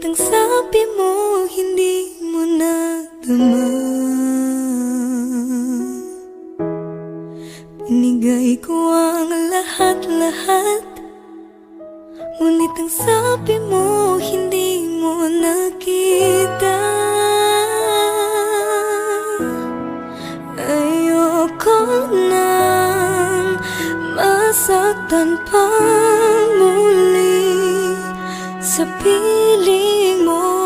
Ngunit ang sabi mo, hindi mo nadama. Binigay ko ang lahat-lahat, ngunit ang sabi mo, hindi mo nakita. Ayoko nang masaktan pang muli sa piling mo.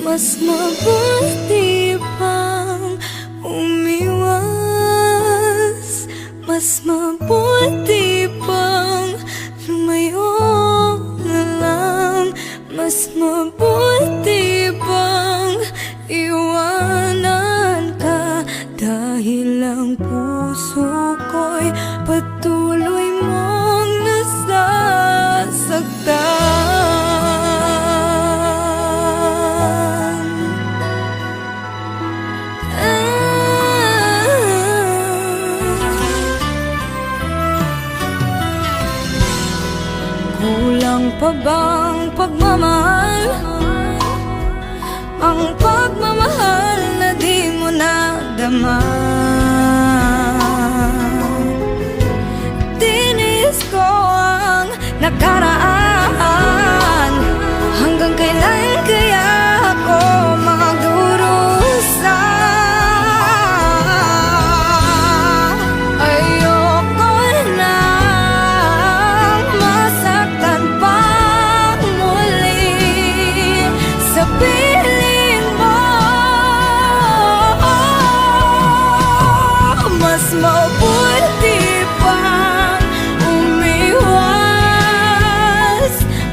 Mas mabuti pang umiwas, mas mabuti pang lumayo na lang, mas mabuti pang iwanan ka. Dahil ang puso ko'y patuloy mong nasasaktan. Kulang pa bang pagmamahal? Ang pagmamahal na di mo nadama. Tinis ko ang nakaraan, hanggang kailan kaya ako magdurusa? Ayoko nang masaktan pang muli sa piling mo. Mas mabuti pang umiwas,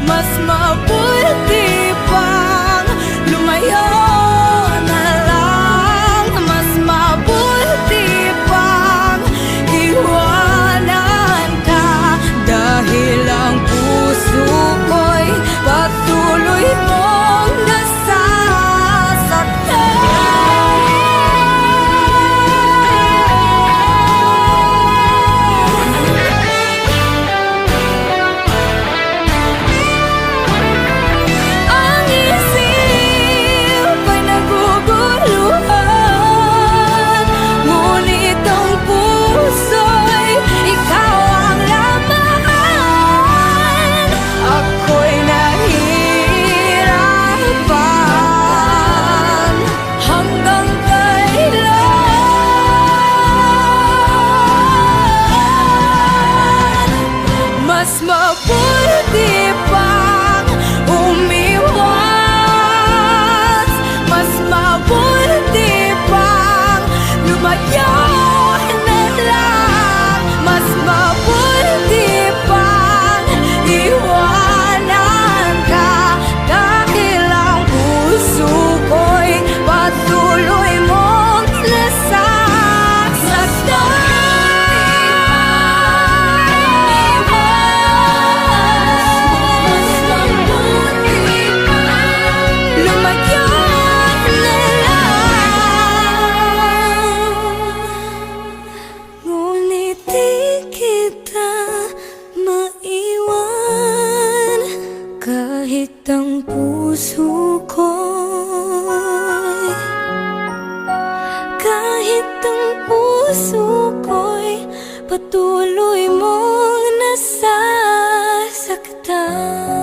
mas mabuti pang lumayo na lang, mas mabuti pang iwanan ka. Dahil ang puso ko'y patuloy mong nasasaktan. Ang isip ay naguguluhan, ngunit ang puso'y ikaw ang laman. Ako'y nahihirapan, hanggang kailan? Mas mabuti pang umiwas, mas mabuti pang lumayo na lang, mas mabuti pang iwanan ka. Dahil ang puso ko'y patuloy mong lumayo na lang. Ngunit di kita maiwan, kahit ang puso ko'y, kahit ang puso ko'y patuloy mong nasasaktan.